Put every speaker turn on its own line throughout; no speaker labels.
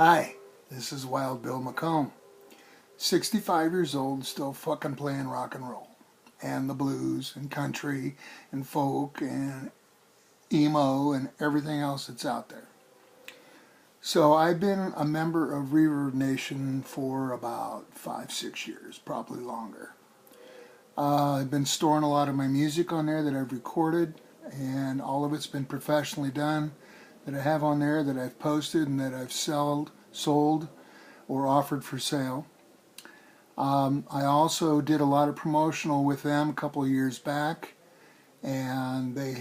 Hi, this is Wild Bill McComb. 65 years old, still fucking playing rock and roll. And the blues and country and folk and emo and everything else that's out there. So I've been a member of Reverbnation for about 5-6 years, probably longer. I've been storing a lot of my music on there that I've recorded, and all of it's been professionally done, that I have on there, that I've posted and that I've sold or offered for sale. I also did a lot of promotional with them a couple of years back, and they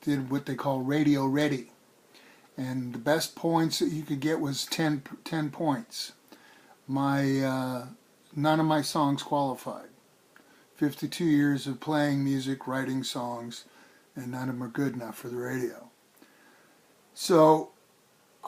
did what they call Radio Ready, and the best points that you could get was 10 points. None of my songs qualified. 52 years of playing music, writing songs, and none of them are good enough for the radio. So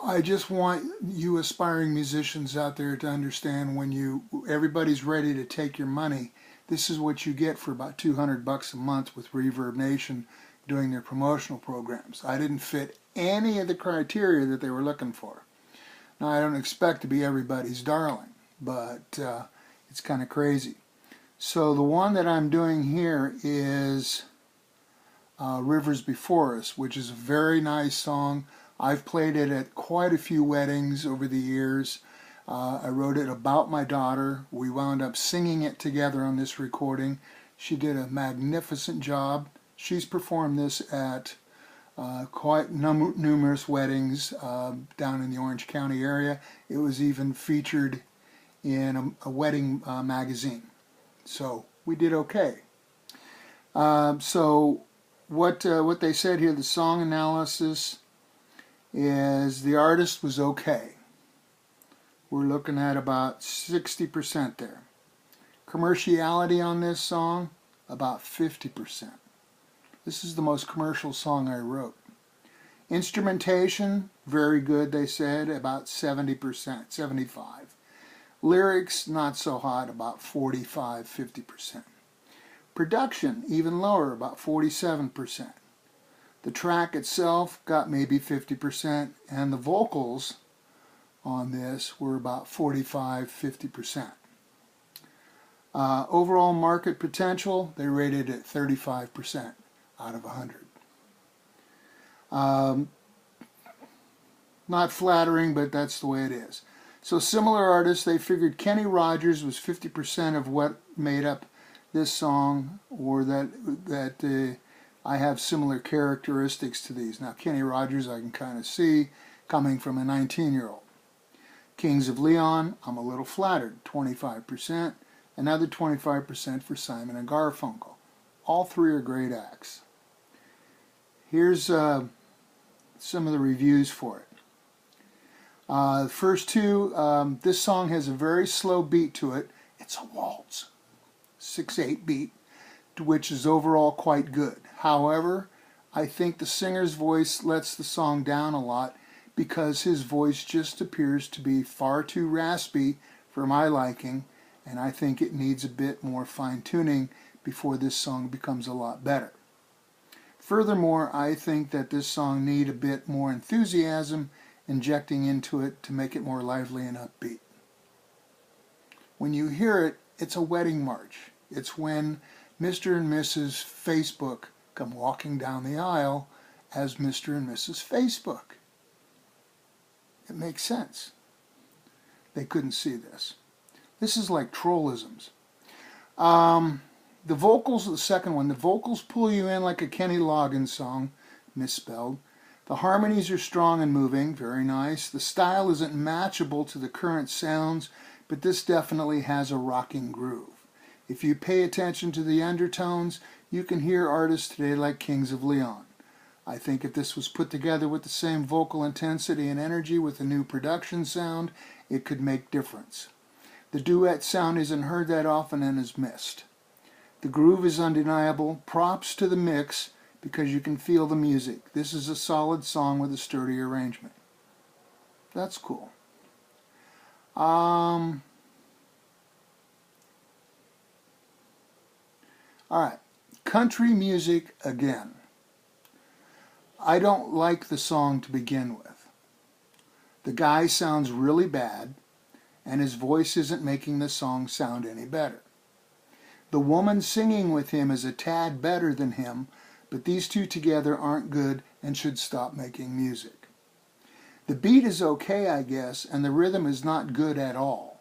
I just want you aspiring musicians out there to understand, when everybody's ready to take your money, this is what you get for about $200 a month with Reverbnation doing their promotional programs. I didn't fit any of the criteria that they were looking for. Now, I don't expect to be everybody's darling, but it's kind of crazy. So the one that I'm doing here is Rivers Before Us, which is a very nice song. I've played it at quite a few weddings over the years. I wrote it about my daughter. We wound up singing it together on this recording. She did a magnificent job. She's performed this at quite numerous weddings down in the Orange County area. It was even featured in a wedding magazine. So we did okay. So what they said here, the song analysis is the artist was okay. We're looking at about 60% there. Commerciality on this song, about 50%. This is the most commercial song I wrote. Instrumentation, very good, they said, about 70%, 75. Lyrics, not so hot, about 45, 50%. Production, even lower, about 47%. The track itself got maybe 50%, and the vocals on this were about 45, 50%. Overall market potential, they rated it 35% out of 100. Not flattering, but that's the way it is. So similar artists, they figured Kenny Rogers was 50% of what made up this song, or that I have similar characteristics to these. Now, Kenny Rogers I can kind of see coming from a 19-year-old. Kings of Leon, I'm a little flattered, 25%. Another 25% for Simon and Garfunkel. All three are great acts. Here's some of the reviews for it. The first two, this song has a very slow beat to it. It's a waltz, 6/8 beat, which is overall quite good. However, I think the singer's voice lets the song down a lot, because his voice just appears to be far too raspy for my liking, and I think it needs a bit more fine-tuning before this song becomes a lot better. Furthermore, I think that this song needs a bit more enthusiasm injecting into it to make it more lively and upbeat. When you hear it, it's a wedding march. It's when Mr. and Mrs. Facebook come walking down the aisle as Mr. and Mrs. Facebook. It makes sense. They couldn't see this. This is like trollisms. The vocals, the second one, the vocals pull you in like a Kenny Loggins song, misspelled. The harmonies are strong and moving, very nice. The style isn't matchable to the current sounds, but this definitely has a rocking groove. If you pay attention to the undertones, you can hear artists today like Kings of Leon. I think if this was put together with the same vocal intensity and energy with a new production sound, it could make difference. The duet sound isn't heard that often and is missed. The groove is undeniable. Props to the mix, because you can feel the music. This is a solid song with a sturdy arrangement. That's cool. Alright. Country music again. I don't like the song to begin with. The guy sounds really bad, and his voice isn't making the song sound any better. The woman singing with him is a tad better than him, but these two together aren't good and should stop making music. The beat is okay, I guess, and the rhythm is not good at all.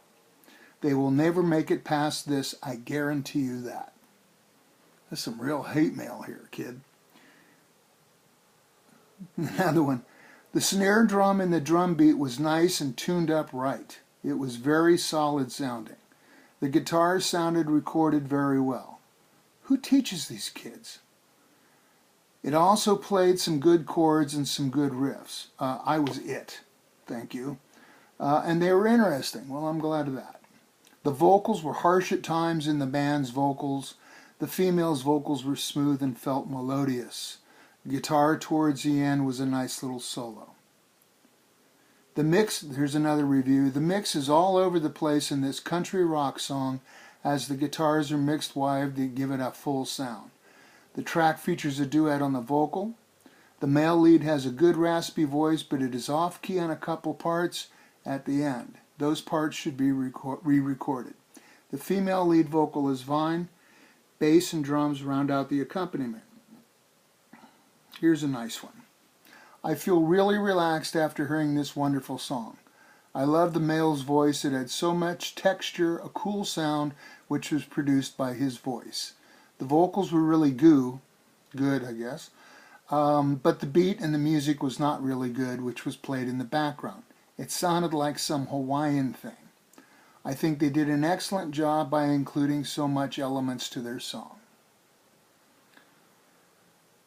They will never make it past this, I guarantee you that. That's some real hate mail here, kid. Another one. The snare drum in the drum beat was nice and tuned up right. It was very solid sounding. The guitar sounded recorded very well. Who teaches these kids? It also played some good chords and some good riffs. I was it. Thank you. And they were interesting. Well, I'm glad of that. The vocals were harsh at times in the band's vocals. The female's vocals were smooth and felt melodious. The guitar towards the end was a nice little solo. The mix, here's another review. The mix is all over the place in this country rock song as the guitars are mixed wide to give it a full sound. The track features a duet on the vocal. The male lead has a good raspy voice, but it is off-key on a couple parts at the end. Those parts should be re-recorded. The female lead vocal is fine. Bass and drums round out the accompaniment. Here's a nice one. I feel really relaxed after hearing this wonderful song. I love the male's voice. It had so much texture, a cool sound, which was produced by his voice. The vocals were really good, I guess, but the beat and the music was not really good, which was played in the background. It sounded like some Hawaiian thing. I think they did an excellent job by including so much elements to their song.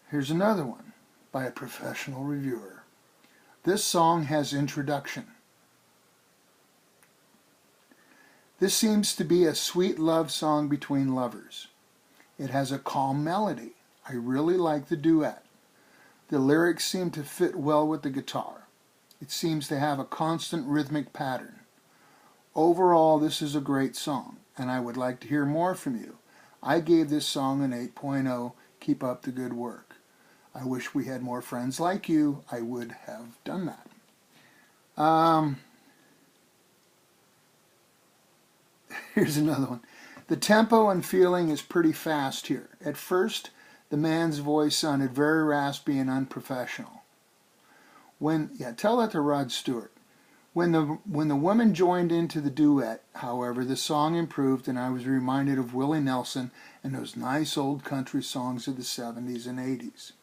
Here's another one by a professional reviewer. This song has introduction. This seems to be a sweet love song between lovers. It has a calm melody. I really like the duet. The lyrics seem to fit well with the guitar. It seems to have a constant rhythmic pattern. Overall, this is a great song, and I would like to hear more from you. I gave this song an 8.0. Keep up the good work. I wish we had more friends like you. I would have done that. Here's another one. The tempo and feeling is pretty fast here. At first, the man's voice sounded very raspy and unprofessional. Tell that to Rod Stewart. When the woman joined into the duet, however, the song improved and I was reminded of Willie Nelson and those nice old country songs of the 70s and 80s.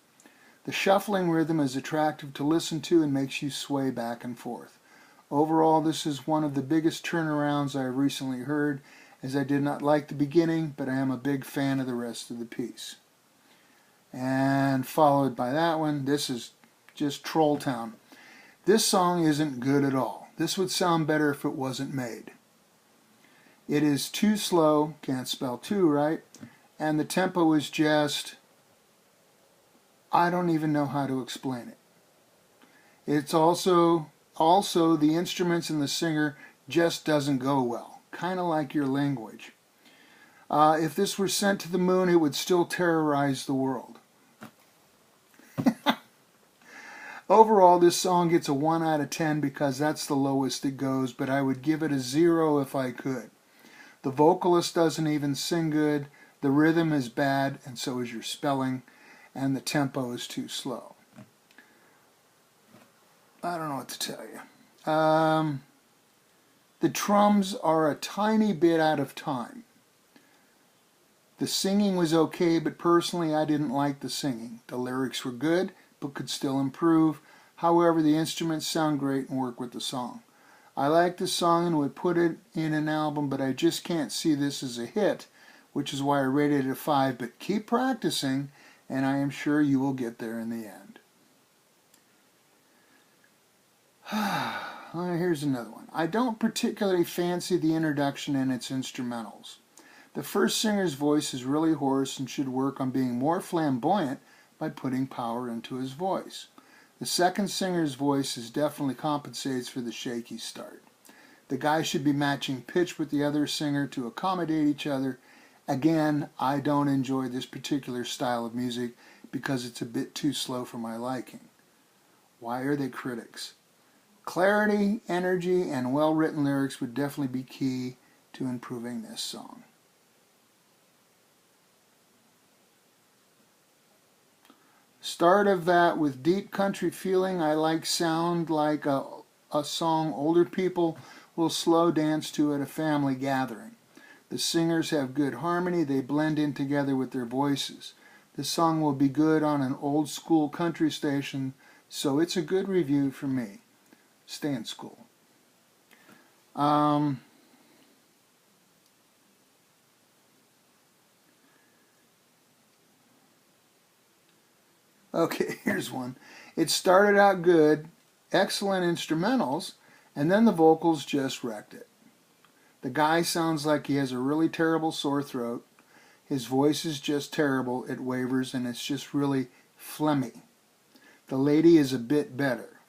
The shuffling rhythm is attractive to listen to and makes you sway back and forth. Overall, this is one of the biggest turnarounds I have recently heard, as I did not like the beginning, but I am a big fan of the rest of the piece. And followed by that one, this is just Troll Town. This song isn't good at all. This would sound better if it wasn't made. It is too slow, can't spell two right, and the tempo is just, I don't even know how to explain it. It's also the instruments and the singer just doesn't go well, kind of like your language. If this were sent to the moon, it would still terrorize the world. Overall, this song gets a 1 out of 10 because that's the lowest it goes, but I would give it a 0 if I could. The vocalist doesn't even sing good, the rhythm is bad, and so is your spelling, and the tempo is too slow. I don't know what to tell you. The drums are a tiny bit out of time. The singing was okay, but personally I didn't like the singing. The lyrics were good, but could still improve. However, the instruments sound great and work with the song. I like the song and would put it in an album, but I just can't see this as a hit, which is why I rated it a 5. But keep practicing, and I am sure you will get there in the end. Here's another one. I don't particularly fancy the introduction and its instrumentals. The first singer's voice is really hoarse and should work on being more flamboyant by putting power into his voice. The second singer's voice definitely compensates for the shaky start. The guy should be matching pitch with the other singer to accommodate each other. Again, I don't enjoy this particular style of music because it's a bit too slow for my liking. Why are they critics? Clarity, energy, and well-written lyrics would definitely be key to improving this song. Start of that with deep country feeling. I like sound like a song older people will slow dance to at a family gathering. The singers have good harmony. They blend in together with their voices. This song will be good on an old school country station, so it's a good review for me. Stay in school. Okay, here's one. It started out good, excellent instrumentals, and then the vocals just wrecked it. The guy sounds like he has a really terrible sore throat. His voice is just terrible. It wavers and it's just really phlegmy. The lady is a bit better,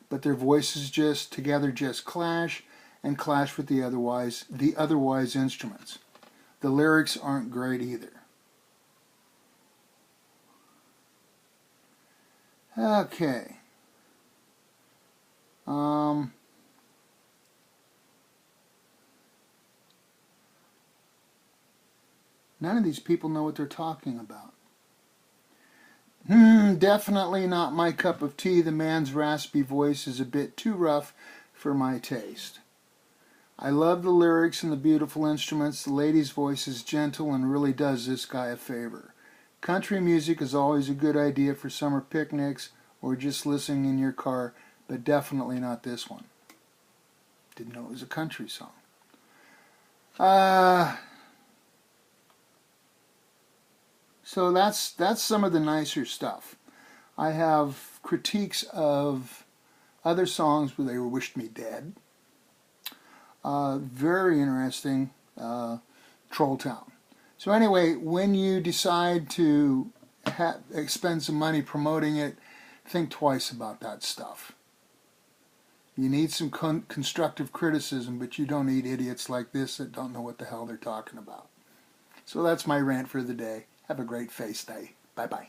but their voices just together just clash and clash with the otherwise instruments. The lyrics aren't great either. Okay. None of these people know what they're talking about. Definitely not my cup of tea. The man's raspy voice is a bit too rough for my taste. I love the lyrics and the beautiful instruments. The lady's voice is gentle and really does this guy a favor. Country music is always a good idea for summer picnics or just listening in your car, but definitely not this one. Didn't know it was a country song. So that's some of the nicer stuff. I have critiques of other songs where they wished me dead. Very interesting, Troll Town. So anyway, when you decide to expend some money promoting it, think twice about that stuff. You need some constructive criticism, but you don't need idiots like this that don't know what the hell they're talking about. So that's my rant for the day. Have a great face day. Bye-bye.